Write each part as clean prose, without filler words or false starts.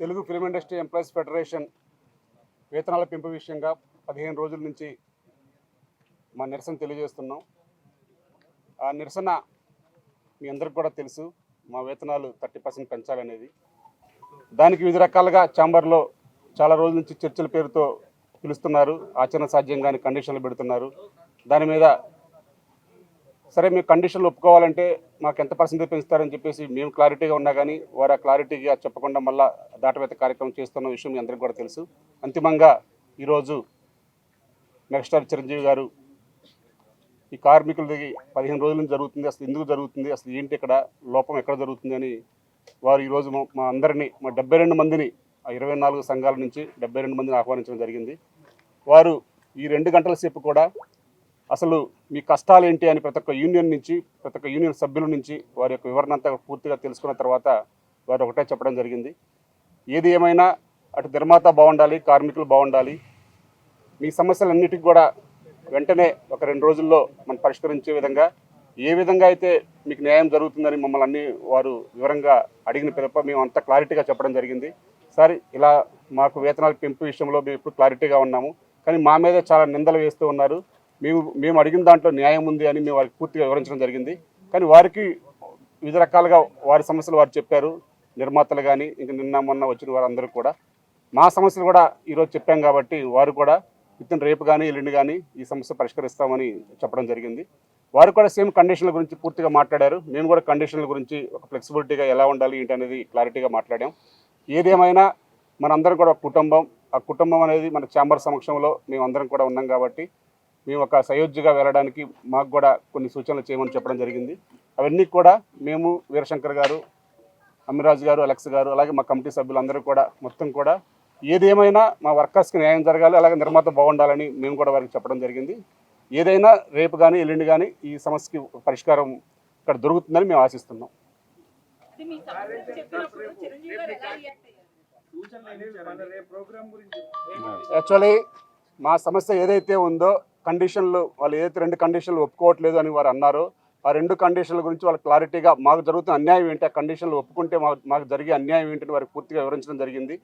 Telugu film industry employees federation వేతనాల పెంపు విషయంగా 15 రోజుల నుంచి మా నిరసన తెలియజేస్తున్నాం. ఆ నిరసన మీ అందరికి కూడా తెలుసు, మా వేతనాలు 30% పెంచాలనేది. దానికి వివిధ రకాలుగా ఛాంబర్లో చాలా రోజుల నుంచి చర్చల పేరుతో పిలుస్తున్నారు, ఆచరణ సాధ్యంగానే కండిషన్లు పెడుతున్నారు. దాని మీద సరే మీరు కండిషన్లు ఒప్పుకోవాలంటే మాకు ఎంత పర్సెంటేజ్ పెంచుతారని చెప్పేసి మేము క్లారిటీగా ఉన్నా కానీ వారు ఆ క్లారిటీగా చెప్పకుండా మళ్ళీ దాటవేత కార్యక్రమం చేస్తున్న విషయం మీ అందరికీ కూడా తెలుసు. అంతిమంగా ఈరోజు మెగాస్టార్ చిరంజీవి గారు ఈ కార్మికులది 15 రోజుల నుంచి జరుగుతుంది, అసలు ఎందుకు జరుగుతుంది, అసలు ఏంటి ఇక్కడ లోపం ఎక్కడ జరుగుతుంది అని వారు ఈరోజు మా అందరినీ, మా 72 మందిని, ఆ 24 సంఘాల నుంచి 72 మందిని ఆహ్వానించడం జరిగింది. వారు ఈ 2 గంటల సేపు కూడా అసలు మీ కష్టాలు ఏంటి అని ప్రతి ఒక్క యూనియన్ నుంచి, ప్రతి ఒక్క యూనియన్ సభ్యుల నుంచి వారి యొక్క వివరణ అంతా పూర్తిగా తెలుసుకున్న తర్వాత వారు ఒకటే చెప్పడం జరిగింది, ఏది ఏమైనా అటు నిర్మాత బాగుండాలి, కార్మికులు బాగుండాలి, మీ సమస్యలన్నిటికీ కూడా వెంటనే ఒక 2 రోజుల్లో మనం పరిష్కరించే విధంగా ఏ విధంగా అయితే మీకు న్యాయం జరుగుతుందని మమ్మల్ని అన్ని వారు వివరంగా అడిగిన పిదప మేము అంతా క్లారిటీగా చెప్పడం జరిగింది. సార్ ఇలా మాకు వేతనాల పెంపు విషయంలో మేము ఇప్పుడు క్లారిటీగా ఉన్నాము, కానీ మా మీద చాలా నిందలు వేస్తూ ఉన్నారు, మేము అడిగిన దాంట్లో న్యాయం ఉంది అని మేము వారికి పూర్తిగా వివరించడం జరిగింది. కానీ వారికి వివిధ రకాలుగా వారి సమస్యలు వారు చెప్పారు, నిర్మాతలు కానీ ఇంకా నిన్న మొన్న వచ్చిన వారందరూ కూడా మా సమస్యలు కూడా ఈరోజు చెప్పాం కాబట్టి వారు కూడా విత్తిన రేపు కానీ ఎల్లుండి కానీ ఈ సమస్య పరిష్కరిస్తామని చెప్పడం జరిగింది. వారు కూడా సేమ్ కండిషన్ల గురించి పూర్తిగా మాట్లాడారు. మేము కూడా కండిషన్ల గురించి ఒక ఫ్లెక్సిబిలిటీగా ఎలా ఉండాలి ఏంటి అనేది క్లారిటీగా మాట్లాడాం. ఏదేమైనా మనందరం కూడా కుటుంబం, ఆ కుటుంబం అనేది మన ఛాంబర్ సమక్షంలో మేమందరం కూడా ఉన్నాం కాబట్టి మేము ఒక సయోధ్యగా వెళ్ళడానికి మాకు కూడా కొన్ని సూచనలు చేయమని చెప్పడం జరిగింది. అవన్నీ కూడా మేము వీరశంకర్ గారు, అమ్మిరాజు గారు, అలెక్స్ గారు, అలాగే మా కమిటీ సభ్యులందరూ కూడా మొత్తం కూడా ఏదేమైనా మా వర్కర్స్కి న్యాయం జరగాలి, అలాగే నిర్మాత బాగుండాలని మేము కూడా వారికి చెప్పడం జరిగింది. ఏదైనా రేపు కానీ ఎల్లుండి కానీ ఈ సమస్యకి పరిష్కారం ఇక్కడ దొరుకుతుందని మేము ఆశిస్తున్నాం. యాక్చువల్లీ మా సమస్య ఏదైతే ఉందో కండిషన్లు, వాళ్ళు ఏదైతే 2 కండిషన్లు ఒప్పుకోవట్లేదు అని వారు అన్నారో ఆ 2 కండిషన్ల గురించి వాళ్ళకి క్లారిటీగా మాకు జరుగుతున్న అన్యాయం ఏంటి, ఆ కండిషన్లు ఒప్పుకుంటే మాకు జరిగే అన్యాయం ఏంటని వారికి పూర్తిగా వివరించడం జరిగింది.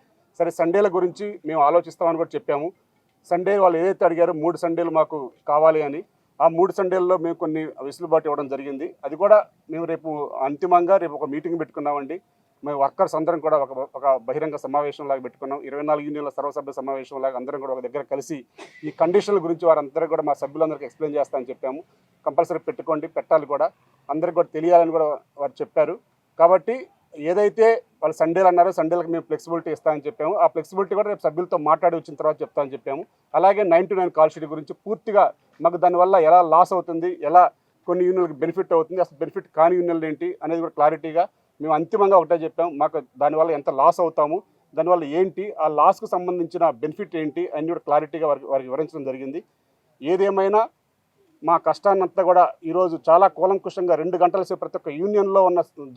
సరే సండేల గురించి మేము ఆలోచిస్తామని కూడా చెప్పాము. సండే వాళ్ళు ఏదైతే అడిగారో 3 సండేలు మాకు కావాలి అని, ఆ 3 సండేల్లో మేము కొన్ని వెసులుబాటు ఇవ్వడం జరిగింది. అది కూడా మేము రేపు అంతిమంగా రేపు ఒక మీటింగ్ పెట్టుకున్నామండి. మేము వర్కర్స్ అందరం కూడా ఒక బహిరంగ సమావేశం లాగా పెట్టుకున్నాం. 24 యూనియన్ల సర్వసభ్య సమావేశం లాగా అందరం కూడా ఒక దగ్గర కలిసి ఈ కండిషన్ల గురించి వారందరూ కూడా మా సభ్యులందరికీ ఎక్స్ప్లెయిన్ చేస్తామని చెప్పాము. కంపల్సరీ పెట్టుకోండి, పెట్టాలి కూడా, అందరికి కూడా తెలియాలని కూడా వారు చెప్పారు. కాబట్టి ఏదైతే వాళ్ళు సండేలు అన్నారో సండేలకు మేము ఫ్లెక్సిబిలిటీ ఇస్తామని చెప్పాము. ఆ ఫ్లెక్సిబిలిటీ కూడా రేపు సభ్యులతో మాట్లాడి వచ్చిన తర్వాత చెప్తామని చెప్పాము. అలాగే 9 to 9 కాల్ షీట్ గురించి పూర్తిగా మాకు దానివల్ల ఎలా లాస్ అవుతుంది, ఎలా కొన్ని యూనియన్లకు బెనిఫిట్ అవుతుంది, అసలు బెనిఫిట్ కాని యూనియన్లు ఏంటి అనేది కూడా క్లారిటీగా మేము అంతిమంగా ఒకటే చెప్పాము. మాకు దానివల్ల ఎంత లాస్ అవుతాము, దానివల్ల ఏంటి, ఆ లాస్కు సంబంధించిన బెనిఫిట్ ఏంటి అన్నీ కూడా క్లారిటీగా వారికి వివరించడం జరిగింది. ఏదేమైనా మా కష్టాన్నంతా కూడా ఈరోజు చాలా కూలంకుషంగా 2 గంటల సేపు ప్రతి ఒక్క యూనియన్లో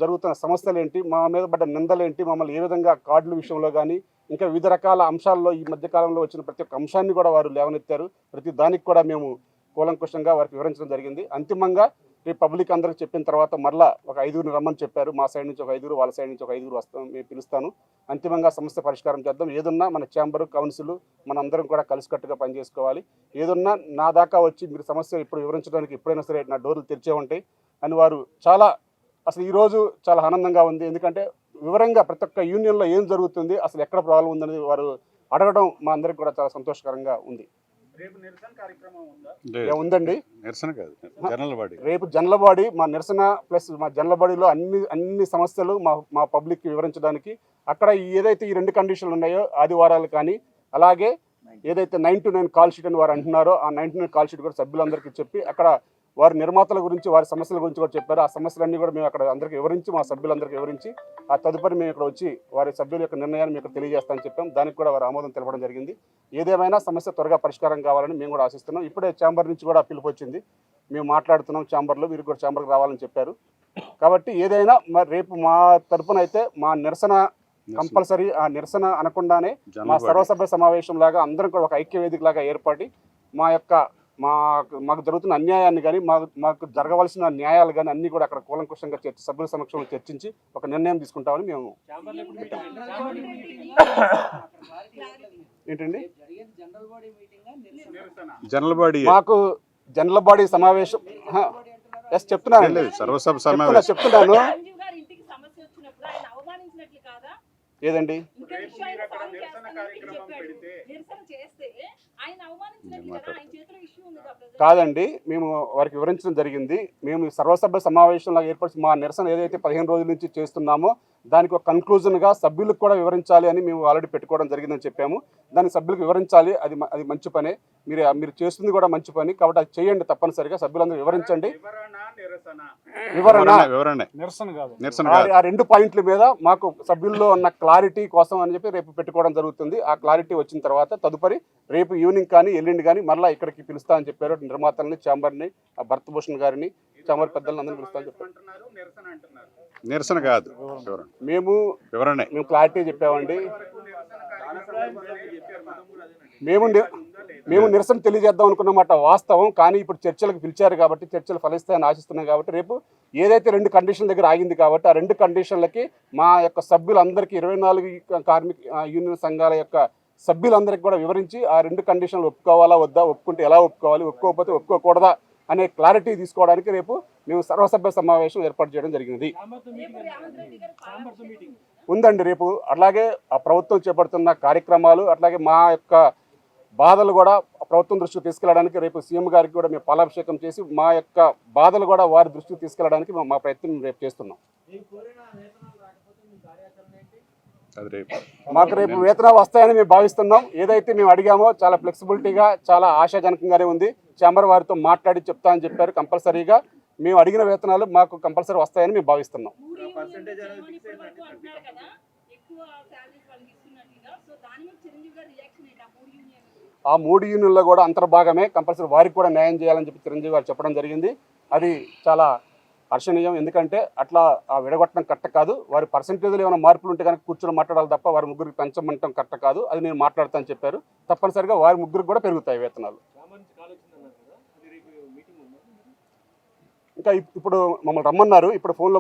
జరుగుతున్న సమస్యలు ఏంటి, మా మీద పడ్డ నిందలు ఏంటి, మమ్మల్ని ఏ విధంగా కార్డుల విషయంలో కానీ ఇంకా వివిధ రకాల అంశాల్లో ఈ మధ్యకాలంలో వచ్చిన ప్రతి ఒక్క అంశాన్ని కూడా వారు లేవనెత్తారు. ప్రతి దానికి కూడా మేము కూలంకుషంగా వారికి వివరించడం జరిగింది. అంతిమంగా రేపు పబ్లిక్ అందరికి చెప్పిన తర్వాత మరలా ఒక 5గురిని రమ్మని చెప్పారు. మా సైడ్ నుంచి ఒక 5గురు, వాళ్ళ సైడ్ నుంచి ఒక 5గురు వస్తాం, మేము పిలుస్తాను. అంతిమంగా సమస్య పరిష్కారం చేద్దాం. ఏదున్నా మన ఛాంబరు, కౌన్సిల్ మనందరం కూడా కలిసికట్టుగా పనిచేసుకోవాలి. ఏదున్నా నా దాకా వచ్చి మీరు సమస్య ఇప్పుడు వివరించడానికి ఎప్పుడైనా సరే నా డోర్లు తెరిచే ఉంటాయి అని వారు అసలు ఈరోజు చాలా ఆనందంగా ఉంది. ఎందుకంటే వివరంగా ప్రతి ఒక్క యూనియన్లో ఏం జరుగుతుంది, అసలు ఎక్కడ ప్రాబ్లం ఉందనేది వారు అడగడం మా అందరికి కూడా చాలా సంతోషకరంగా ఉంది. ఉందండి, నిరసన కాదు, జనరల్ రేపు జనరల్ మా నిరసన ప్లస్ మా జనరల్ అన్ని సమస్యలు మా పబ్లిక్ వివరించడానికి అక్కడ ఏదైతే ఈ 2 కండిషన్లు ఉన్నాయో ఆదివారాలు కానీ, అలాగే ఏదైతే 9 to 9 కాల్ షీట్ అని వారు అంటున్నారో ఆ 9 to 9 కాల్ షీట్ కూడా సభ్యులందరికీ చెప్పి అక్కడ వారి నిర్మాతల గురించి, వారి సమస్యల గురించి కూడా చెప్పారు. ఆ సమస్యలన్నీ కూడా మేము అక్కడ అందరికీ వివరించి, మా సభ్యులందరికీ వివరించి ఆ తదుపరి మేము ఇక్కడ వచ్చి వారి సభ్యుల యొక్క నిర్ణయాన్ని మీకు తెలియజేస్తామని చెప్పాం. దానికి కూడా వారు ఆమోదం తెలపడం జరిగింది. ఏదేమైనా సమస్య త్వరగా పరిష్కారం కావాలని మేము కూడా ఆశిస్తున్నాం. ఇప్పుడే ఛాంబర్ నుంచి కూడా పిలుపు వచ్చింది, మేము మాట్లాడుతున్నాం ఛాంబర్లో, మీరు కూడా ఛాంబర్కి రావాలని చెప్పారు. కాబట్టి ఏదైనా మరి రేపు మా తరపున అయితే మా నిరసన కంపల్సరీ, ఆ నిరసన అనకుండానే మా సర్వసభ్య సమావేశం లాగా అందరం కూడా ఒక ఐక్య వేదిక లాగా ఏర్పడి మాకు జరుగుతున్న అన్యాయాన్ని కానీ మాకు జరగవలసిన న్యాయాలు కానీ అన్నీ కూడా అక్కడ కూలంకుషంగా సభ్యుల సమక్షంలో చర్చించి ఒక నిర్ణయం తీసుకుంటామని మేము ఏంటండి జనరల్ బాడీ మాకు జనరల్ బాడీ సమావేశం ఎస్ చెప్తున్నాను లేదు సర్వసభ సమావేశం చెప్తున్నాను సంజీవ్ గారి ఇంటికి సమస్య వచ్చినప్పుడు ఆయన అవమానించినట్లు కాదా? ఏదండి ఇంకా విషయం ఆయన సాల్వ్ చేస్తానని మీకు చెప్పాడు. నిరసన చేస్తే ఆయన అవమానించినట్లు కదా, ఆయన చేతిలో ఇష్యూ ఉంది కదా ప్రజలు. కాదండి, మేము వారికి వివరించడం జరిగింది. మేము సర్వసభ్య సమావేశంలో ఏర్పరిచి మా నిరసన ఏదైతే 15 రోజుల నుంచి చేస్తున్నామో దానికి ఒక కన్క్లూజన్గా సభ్యులకు కూడా వివరించాలి అని మేము ఆల్రెడీ పెట్టుకోవడం జరిగిందని చెప్పాము. దానికి సభ్యులకు వివరించాలి, అది మంచి పనే. మీరు చేస్తుంది కూడా మంచి పని కాబట్టి అది చేయండి, తప్పనిసరిగా సభ్యులందరూ వివరించండి. వివరణ నిరసన కాదు ఆ 2 పాయింట్ల మీద మాకు సభ్యుల్లో ఉన్న క్లారిటీ కోసం అని చెప్పి రేపు పెట్టుకోవడం జరుగుతుంది. ఆ క్లారిటీ వచ్చిన తర్వాత తదుపరి రేపు ఈవినింగ్ కానీ ఎల్లుండి కానీ మళ్ళీ ఇక్కడికి పిలుస్తా అని చెప్పారు. నిర్మాతల్ని, ఛాంబర్ని, భరతభూషణ్ గారిని, ఛాంబర్ పెద్దలను అందరినీ పిలుస్తా అని చెప్పారు. నిరసన కాదు మేము వివరణ క్లారిటీ చెప్పామండి. మేము నిరసన తెలియజేద్దాం అనుకున్నమాట వాస్తవం. కానీ ఇప్పుడు చర్చలకు పిలిచారు కాబట్టి చర్చలు ఫలిస్తాయని ఆశిస్తున్నాం కాబట్టి రేపు ఏదైతే 2 కండిషన్ల దగ్గర ఆగింది కాబట్టి ఆ 2 కండిషన్లకి మా యొక్క సభ్యులందరికీ 24 కార్మిక యూనియన్ సంఘాల యొక్క సభ్యులందరికీ కూడా వివరించి ఆ 2 కండిషన్లు ఒప్పుకోవాలా వద్దా, ఒప్పుకుంటే ఎలా ఒప్పుకోవాలి, ఒప్పుకోకపోతే ఒప్పుకోకూడదా అనే క్లారిటీ తీసుకోవడానికి రేపు మేము సర్వసభ్య సమావేశం ఏర్పాటు చేయడం జరిగింది. రేపు రేవంత్ రెడ్డి గారు పాలాభిషేకం ఉందండి రేపు. అలాగే ఆ ప్రభుత్వం చేపడుతున్న కార్యక్రమాలు, అట్లాగే మా యొక్క బాధలు కూడా ప్రభుత్వం దృష్టికి తీసుకెళ్ళడానికి రేపు సీఎం గారికి కూడా మేము పాలాభిషేకం చేసి మా యొక్క బాధలు కూడా వారి దృష్టికి తీసుకెళ్ళడానికి మా ప్రయత్నం రేపు చేస్తున్నాం. మాకు రేపు వేతనాలు వస్తాయని మేము భావిస్తున్నాం. ఏదైతే మేము అడిగామో చాలా ఫ్లెక్సిబిలిటీగా, చాలా ఆశాజనకంగానే ఉంది. ఛాంబర్ వారితో మాట్లాడి చెప్తా అని చెప్పారు. కంపల్సరీగా మేము అడిగిన వేతనాలు మాకు కంపల్సరీ వస్తాయని మేము భావిస్తున్నాం. 3 యూనియన్లు ఇప్పటి వరకు అంటున్నారు కదా, ఎక్కువ సాలరీస్ వాళ్ళకి ఇస్తున్నట్లుగా. సో దాని మీద చిరంజీవి గారి రియాక్షన్ ఏంటి? ఆ 3 యూనియన్లో కూడా అంతర్భాగమే. కంపల్సరీ వారికి కూడా న్యాయం చేయాలని చెప్పి చిరంజీవి గారు చెప్పడం జరిగింది. అది చాలా హర్షణీయం. ఎందుకంటే అట్లా ఆ విడగొట్టడం కరెక్ట్ కాదు. వారి పర్సంటేజ్లో ఏమైనా మార్పులు ఉంటే కనుక కూర్చొని మాట్లాడాలి తప్ప వారి ముగ్గురికి పెంచమంటం కరెక్ట్ కాదు. అది నేను మాట్లాడతానని చెప్పారు. తప్పనిసరిగా వారి ముగ్గురికి కూడా పెరుగుతాయి వేతనాలు. ఇంకా ఇప్పుడు మమ్మల్ని రమ్మన్నారు. ఇప్పుడు ఫోన్లో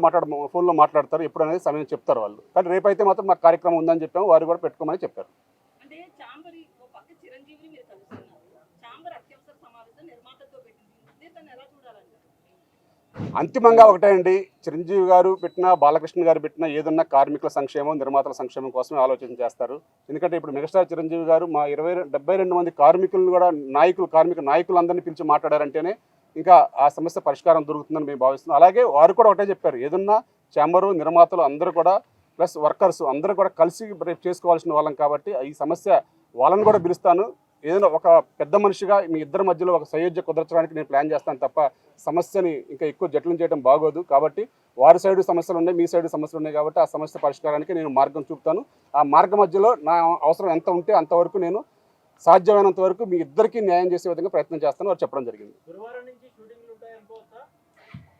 మాట్లాడతారు. ఎప్పుడు అనేది సమయం చెప్తారు వాళ్ళు. కానీ రేపైతే మాత్రం మాకు కార్యక్రమం ఉందని చెప్పాము. వారు కూడా పెట్టుకోమని చెప్పారు. అంటే ఛాంబర్ ఓ పక్క చిరంజీవిని మీరు కలుస్తున్నారు. ఛాంబర్ అత్యవసర సమావేశం నిర్మాతతో పెట్టింది. దాన్ని ఎలా చూడాలంటారు? అంతిమంగా ఒకటే అండి, చిరంజీవి గారు పెట్టినా, బాలకృష్ణ గారు పెట్టినా ఏదన్నా కార్మికుల సంక్షేమం, నిర్మాతల సంక్షేమం కోసమే ఆలోచన చేస్తారు. ఎందుకంటే ఇప్పుడు మెగాస్టార్ చిరంజీవి గారు మా 72 మంది కార్మికులను కూడా కార్మిక నాయకులందరినీ పిలిచి మాట్లాడారంటేనే ఇంకా ఆ సమస్య పరిష్కారం దొరుకుతుందని మేము భావిస్తున్నాం. అలాగే వారు కూడా ఒకటే చెప్పారు, ఏదన్నా ఛాంబరు, నిర్మాతలు అందరూ కూడా ప్లస్ వర్కర్స్ అందరూ కూడా కలిసి రేపు చేసుకోవాల్సిన వాళ్ళం కాబట్టి ఈ సమస్య వాళ్ళని కూడా పిలుస్తాను. ఏదైనా ఒక పెద్ద మనిషిగా మీ ఇద్దరి మధ్యలో ఒక సయోధ్య కుదర్చడానికి నేను ప్లాన్ చేస్తాను తప్ప సమస్యని ఇంకా ఎక్కువ జటిలం చేయడం బాగోదు. కాబట్టి వారి సైడు సమస్యలు ఉన్నాయి, మీ సైడు సమస్యలు ఉన్నాయి కాబట్టి ఆ సమస్య పరిష్కారానికి నేను మార్గం చూపుతాను. ఆ మార్గం మధ్యలో నా అవసరం ఎంత ఉంటే అంతవరకు నేను సాధ్యమైనంత వరకు మీ ఇద్దరికీ న్యాయం చేసే విధంగా ప్రయత్నం చేస్తాను వారు చెప్పడం జరిగింది.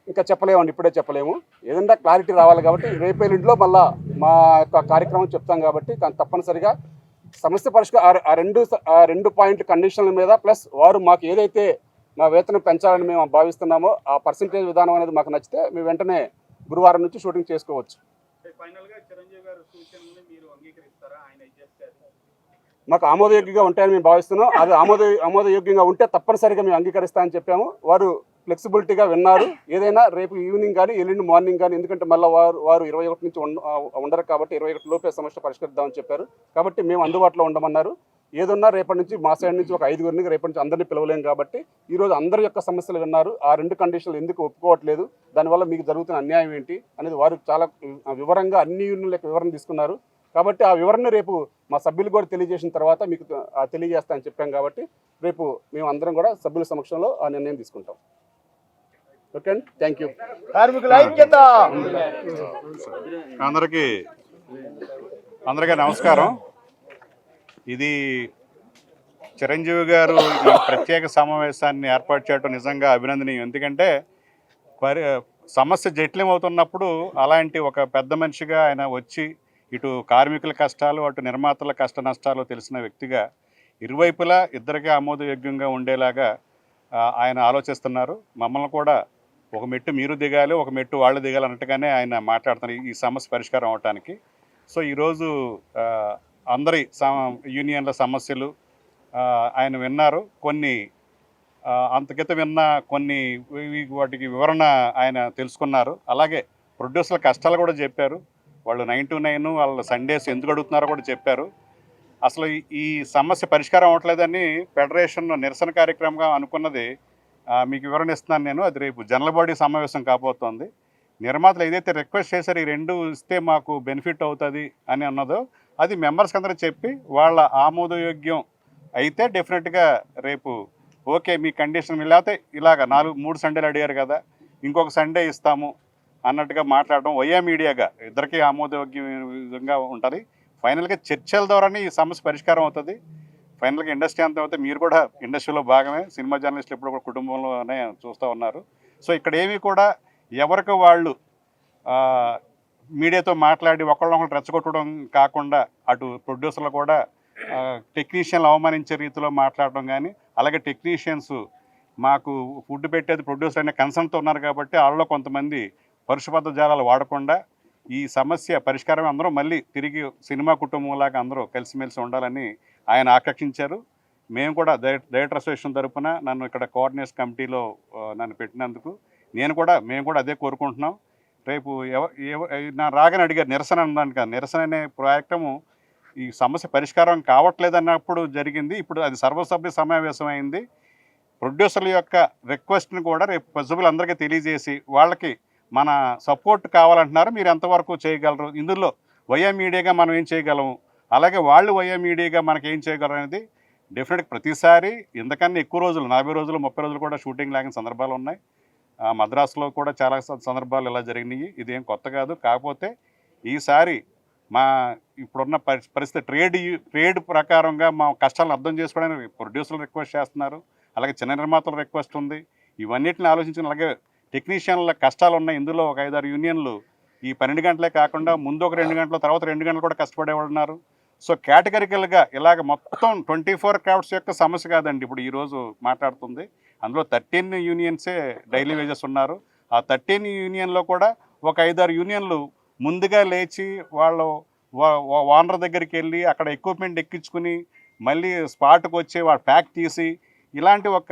ఇంకా చెప్పలేమండి, ఇప్పుడే చెప్పలేము. ఏదైనా క్లారిటీ రావాలి కాబట్టి రేపు ఎల్లుండిలో మళ్ళీ మా యొక్క కార్యక్రమం చెప్తాం కాబట్టి తప్పనిసరిగా సమస్య పరిష్కారం ఆ రెండు పాయింట్ కండిషన్ల మీద ప్లస్ వారు మాకు ఏదైతే మా వేతనం పెంచాలని మేము భావిస్తున్నామో ఆ పర్సంటేజ్ విధానం అనేది మాకు నచ్చితే మేము వెంటనే గురువారం నుంచి షూటింగ్ చేసుకోవచ్చు. మాకు ఆమోదయోగ్యంగా ఉంటాయని మేము భావిస్తున్నాం. అది ఆమోదయోగ్యంగా ఉంటే తప్పనిసరిగా మేము అంగీకరిస్తామని చెప్పాము. వారు ఫ్లెక్సిబిలిటీగా విన్నారు. ఏదైనా రేపు ఈవినింగ్ కానీ ఎల్లుండి మార్నింగ్ కానీ, ఎందుకంటే మళ్ళీ వారు 21 నుంచి ఉండరు కాబట్టి 21 లోపే సమస్య పరిష్కరిద్దామని చెప్పారు. కాబట్టి మేము అందుబాటులో ఉండమన్నారు. ఏదన్నా రేపటి నుంచి మా సైడ్ నుంచి ఒక 5గురిని రేపటి నుంచి అందరినీ పిలవలేం కాబట్టి ఈరోజు అందరి యొక్క సమస్యలు విన్నారు. ఆ 2 కండిషన్లు ఎందుకు ఒప్పుకోవట్లేదు, దానివల్ల మీకు జరుగుతున్న అన్యాయం ఏంటి అనేది వారు చాలా వివరంగా అన్ని యూనియన్ల యొక్క వివరణ తీసుకున్నారు. కాబట్టి ఆ వివరణ రేపు మా సభ్యులు కూడా తెలియజేసిన తర్వాత మీకు తెలియజేస్తామని చెప్పాం. కాబట్టి రేపు మేము అందరం కూడా సభ్యుల సమక్షంలో ఆ నిర్ణయం తీసుకుంటాం. ఓకే అండి, థ్యాంక్ యూ. కార్మికుల ఐక్యత. అందరికీ నమస్కారం. ఇది చిరంజీవి గారు ఈ ప్రత్యేక సమావేశాన్ని ఏర్పాటు చేయడం నిజంగా అభినందనీయం. ఎందుకంటే సమస్య జటిలమవుతున్నప్పుడు అలాంటి ఒక పెద్ద మనిషిగా ఆయన వచ్చి ఇటు కార్మికుల కష్టాలు, అటు నిర్మాతల కష్ట నష్టాలు తెలిసిన వ్యక్తిగా ఇరువైపులా ఇద్దరికీ ఆమోదయోగ్యంగా ఉండేలాగా ఆయన ఆలోచిస్తున్నారు. మమ్మల్ని కూడా ఒక మెట్టు మీరు దిగాలి, ఒక మెట్టు వాళ్ళు దిగాలి అన్నట్టుగానే ఆయన మాట్లాడుతున్నారు ఈ సమస్య పరిష్కారం అవడానికి. సో ఈరోజు అందరి యూనియన్ల సమస్యలు ఆయన విన్నారు. కొన్ని అంతకిత విన్న కొన్ని వాటికి వివరణ ఆయన తెలుసుకున్నారు. అలాగే ప్రొడ్యూసర్ల కష్టాలు కూడా చెప్పారు. వాళ్ళు 9 to 9 వాళ్ళ సండేస్ ఎందుకు అడుగుతున్నారో కూడా చెప్పారు. అసలు ఈ సమస్య పరిష్కారం అవ్వట్లేదని ఫెడరేషన్ నిరసన కార్యక్రమంగా అనుకున్నది మీకు వివరణ ఇస్తున్నాను నేను. అది రేపు జనరల్ బాడీ సమావేశం కాబోతోంది. నిర్మాతలు ఏదైతే రిక్వెస్ట్ చేశారో ఈ 2 ఇస్తే మాకు బెనిఫిట్ అవుతుంది అని అన్నదో అది మెంబర్స్కి అందరూ చెప్పి వాళ్ళ ఆమోదయోగ్యం అయితే డెఫినెట్గా రేపు ఓకే మీ కండిషన్ లేకపోతే ఇలాగ 3 సండేలు అడిగారు కదా ఇంకొక సండే ఇస్తాము అన్నట్టుగా మాట్లాడడం వయా మీడియాగా ఇద్దరికీ ఆమోదయోగ్యంగా ఉంటుంది. ఫైనల్గా చర్చల ద్వారానే ఈ సమస్య పరిష్కారం అవుతుంది. ఫైనల్గా ఇండస్ట్రీ అంతా అయితే మీరు కూడా ఇండస్ట్రీలో భాగమే, సినిమా జర్నలిస్టులు ఎప్పుడు కూడా కుటుంబంలోనే చూస్తూ ఉన్నారు. సో ఇక్కడ ఏమీ కూడా ఎవరికి వాళ్ళు మీడియాతో మాట్లాడి ఒకళ్ళొకళ్ళు రెచ్చగొట్టడం కాకుండా అటు ప్రొడ్యూసర్లు కూడా టెక్నీషియన్లు అవమానించే రీతిలో మాట్లాడడం కానీ, అలాగే టెక్నీషియన్స్ మాకు ఫుడ్ పెట్టేది ప్రొడ్యూసర్ అనే కన్సర్న్తో ఉన్నారు కాబట్టి వాళ్ళలో కొంతమంది పరుషబద్ధ జాలాలు వాడకుండా ఈ సమస్య పరిష్కారం అందరూ మళ్ళీ తిరిగి సినిమా కుటుంబంలాగా అందరూ కలిసిమెలిసి ఉండాలని ఆయన ఆకాంక్షించారు. మేము కూడా డైరెక్టర్ అసోసియేషన్ తరఫున నన్ను ఇక్కడ కోఆర్డినేషన్ కమిటీలో నన్ను పెట్టినందుకు మేము కూడా అదే కోరుకుంటున్నాం. రేపు నా రాగానే అడిగారు నిరసన అన్నాను కదా, నిరసన అనే కార్యక్రమం ఈ సమస్య పరిష్కారం కావట్లేదన్నప్పుడు జరిగింది. ఇప్పుడు అది సర్వసభ్య సమావేశం అయింది. ప్రొడ్యూసర్ల యొక్క రిక్వెస్ట్ని కూడా రేపు ప్రజలందరికీ తెలియజేసి వాళ్ళకి మన సపోర్ట్ కావాలంటున్నారు, మీరు ఎంతవరకు చేయగలరు, ఇందులో వయా మీడియాగా మనం ఏం చేయగలము, అలాగే వాళ్ళు వయా మీడియాగా మనకి ఏం చేయగలరు అనేది డెఫినెట్గా ప్రతిసారి ఇంతకన్నా ఎక్కువ రోజులు 40 రోజులు 30 రోజులు కూడా షూటింగ్ లాగిన సందర్భాలు ఉన్నాయి. మద్రాసులో కూడా చాలా సందర్భాలు ఇలా జరిగినాయి. ఇదేం కొత్త కాదు. కాకపోతే ఈసారి మా ఇప్పుడున్న పరిస్థితి ట్రేడ్ ప్రకారంగా మా కష్టాలను అర్థం చేసుకోవడానికి ప్రొడ్యూసర్లు రిక్వెస్ట్ చేస్తున్నారు, అలాగే చిన్న నిర్మాతల రిక్వెస్ట్ ఉంది. ఇవన్నిటిని ఆలోచించిన అలాగే టెక్నీషియన్ల కష్టాలు ఉన్నాయి. ఇందులో ఒక 5-6 యూనియన్లు ఈ 12 గంటలే కాకుండా ముందు ఒక 2 గంటలు తర్వాత 2 గంటలు కూడా కష్టపడేవాళ్ళు ఉన్నారు. సో కేటగిరికల్గా ఇలాగ మొత్తం 24 క్రాఫ్ట్స్ యొక్క సమస్య కాదండి ఇప్పుడు ఈరోజు మాట్లాడుతుంది. అందులో 13 యూనియన్సే డైలీ వేజెస్ ఉన్నారు. ఆ 13 యూనియన్లో కూడా ఒక 5-6 యూనియన్లు ముందుగా లేచి వాళ్ళు ఓనర్ దగ్గరికి వెళ్ళి అక్కడ ఎక్విప్మెంట్ ఎక్కించుకుని మళ్ళీ స్పాట్కి వచ్చి వాళ్ళు ప్యాక్ తీసి ఇలాంటి ఒక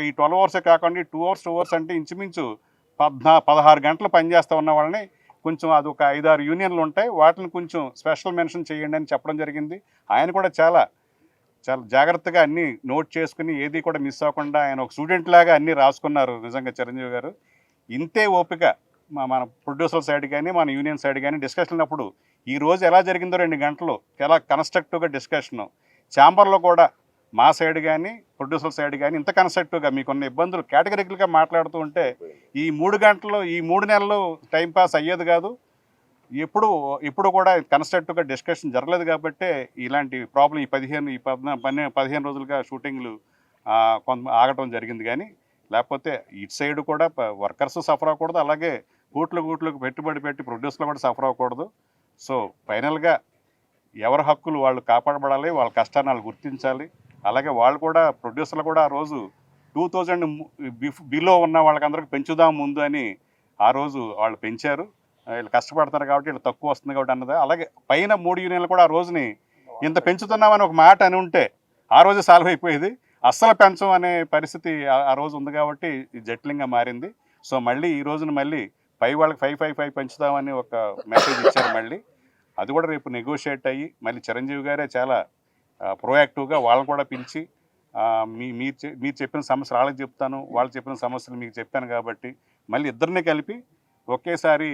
ఈ 12 అవర్సే కాకుండా 2 అవర్స్ అంటే ఇంచుమించు 16 గంటలు పనిచేస్తూ ఉన్న వాళ్ళని కొంచెం అది ఒక 5-6 యూనియన్లు ఉంటాయి, వాటిని కొంచెం స్పెషల్ మెన్షన్ చేయండి అని చెప్పడం జరిగింది. ఆయన కూడా చాలా జాగ్రత్తగా అన్నీ నోట్ చేసుకుని ఏది కూడా మిస్ అవ్వకుండా ఆయన ఒక స్టూడెంట్ లాగా అన్నీ రాసుకున్నారు. నిజంగా చిరంజీవి గారు ఇంతే ఓపిక మన ప్రొడ్యూసర్ సైడ్ కానీ మన యూనియన్ సైడ్ కానీ డిస్కషన్ అప్పుడు ఈ రోజు ఎలా జరిగిందో 2 గంటలు చాలా కన్స్ట్రక్టివ్గా డిస్కషను. ఛాంబర్లో కూడా మా సైడ్ కానీ ప్రొడ్యూసర్ సైడ్ కానీ ఇంత కన్స్ట్రక్టివ్గా మీకున్న ఇబ్బందులు కేటగిరికల్గా మాట్లాడుతూ ఉంటే ఈ 3 గంటలు ఈ 3 నెలలు టైంపాస్ అయ్యేది కాదు. ఇప్పుడు కూడా కన్స్ట్రక్టివ్గా డిస్కషన్ జరగలేదు కాబట్టే ఇలాంటి ప్రాబ్లం ఈ 15 రోజులుగా షూటింగ్లు కొంత ఆగటం జరిగింది. కానీ లేకపోతే ఇటు సైడ్ కూడా వర్కర్స్ సఫర్ అవ్వకూడదు, అలాగే కోట్లకు పెట్టుబడి పెట్టి ప్రొడ్యూసర్లు కూడా సఫర్ అవ్వకూడదు. సో ఫైనల్గా ఎవరి హక్కులు వాళ్ళు కాపాడబడాలి, వాళ్ళ కష్టాన్ని వాళ్ళు గుర్తించాలి. అలాగే వాళ్ళు కూడా ప్రొడ్యూసర్లు కూడా ఆ రోజు 2000 బిలో ఉన్న వాళ్ళకందరికీ పెంచుదాం ముందు అని ఆ రోజు వాళ్ళు పెంచారు. వీళ్ళు కష్టపడతారు కాబట్టి వీళ్ళు తక్కువ వస్తుంది కాబట్టి అన్నది. అలాగే పైన 3 యూనియన్లు కూడా ఆ రోజుని ఇంత పెంచుతున్నామని ఒక మాట అని ఉంటే ఆ రోజు సాల్వ్ అయిపోయేది. అస్సలు పెంచం అనే పరిస్థితి ఆ రోజు ఉంది కాబట్టి జటిలంగా మారింది. సో మళ్ళీ ఈ రోజున మళ్ళీ వాళ్ళకి 5 పెంచుదామని ఒక మెసేజ్ ఇచ్చారు. మళ్ళీ అది కూడా రేపు నెగోషియేట్ అయ్యి మళ్ళీ చిరంజీవి గారే చాలా ప్రోయాక్టివ్గా వాళ్ళని కూడా పిలిచి మీరు చెప్పిన సమస్యలు వాళ్ళకి చెప్తాను, వాళ్ళు చెప్పిన సమస్యలు మీకు చెప్పాను కాబట్టి మళ్ళీ ఇద్దరిని కలిపి ఒకేసారి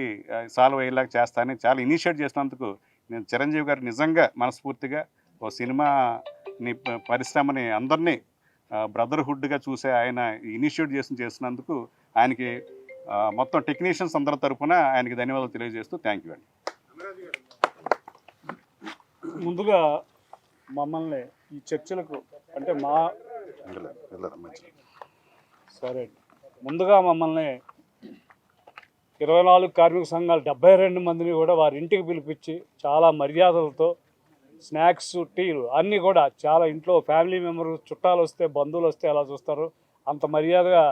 సాల్వ్ అయ్యేలాగా చేస్తానని చాలా ఇనిషియేట్ చేసినందుకు నేను చిరంజీవి గారు నిజంగా మనస్ఫూర్తిగా ఓ సినిమాని పరిశ్రమని అందరినీ బ్రదర్హుడ్గా చూసే ఆయన ఇనిషియేట్ చేసినందుకు ఆయనకి మొత్తం టెక్నీషియన్స్ అందరి తరఫున ఆయనకి ధన్యవాదాలు తెలియజేస్తూ థ్యాంక్ యూ అండి. ముందుగా మమ్మల్ని ఈ చర్చలకు అంటే సరే ముందుగా మమ్మల్ని 24 కార్మిక సంఘాలు 72 మందిని కూడా వారి ఇంటికి పిలిపించి చాలా మర్యాదలతో స్నాక్స్ టీలు అన్నీ కూడా చాలా ఇంట్లో ఫ్యామిలీ మెంబర్స్ చుట్టాలు వస్తే బంధువులు వస్తే ఎలా చూస్తారు అంత మర్యాదగా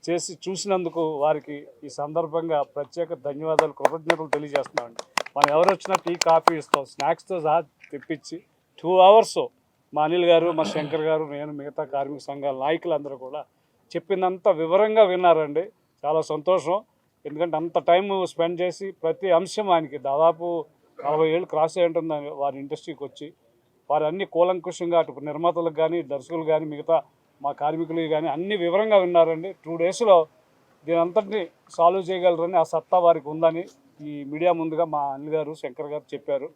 చేసి చూసినందుకు వారికి ఈ సందర్భంగా ప్రత్యేక ధన్యవాదాలు కృతజ్ఞతలు తెలియజేస్తున్నామండి. మనం ఎవరు వచ్చినా టీ కాఫీ ఇస్తాం, స్నాక్స్తో సహా తెప్పించి 2 అవర్స్ మా అనిల్ గారు, మా శంకర్ గారు, నేను, మిగతా కార్మిక సంఘాల నాయకులందరూ కూడా చెప్పిందంత వివరంగా విన్నారండి. చాలా సంతోషం. ఎందుకంటే అంత టైం స్పెండ్ చేసి ప్రతి అంశం ఆయనకి దాదాపు 40 ఏళ్ళు క్రాస్ అయి ఉంటుంది వారి ఇండస్ట్రీకి వచ్చి. వారు అన్ని కూలంకుషంగా అటు నిర్మాతలకు కానీ, దర్శకులు కానీ, మిగతా మా కార్మికులు కానీ అన్ని వివరంగా విన్నారండి. 2 డేస్లో దీని అంతటిని సాల్వ్ చేయగలరని ఆ సత్తా వారికి ఉందని ఈ మీడియా ముందుగా మా అనిల్ గారు, శంకర్ గారు చెప్పారు.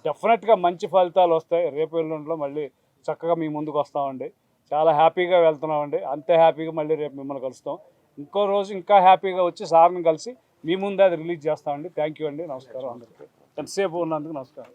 డెఫినెట్గా మంచి ఫలితాలు వస్తాయి. రేపు ఎల్లుండిలో మళ్ళీ చక్కగా మీ ముందుకు వస్తామండి. చాలా హ్యాపీగా వెళ్తున్నామండి. అంతే హ్యాపీగా మళ్ళీ రేపు మిమ్మల్ని కలుస్తాం. ఇంకో రోజు ఇంకా హ్యాపీగా వచ్చి సార్ని కలిసి మీ ముందే అది రిలీజ్ చేస్తామండి. థ్యాంక్ యూ అండి. నమస్కారం అందరికీ. ఎంతసేపు ఉన్నందుకు నమస్కారం.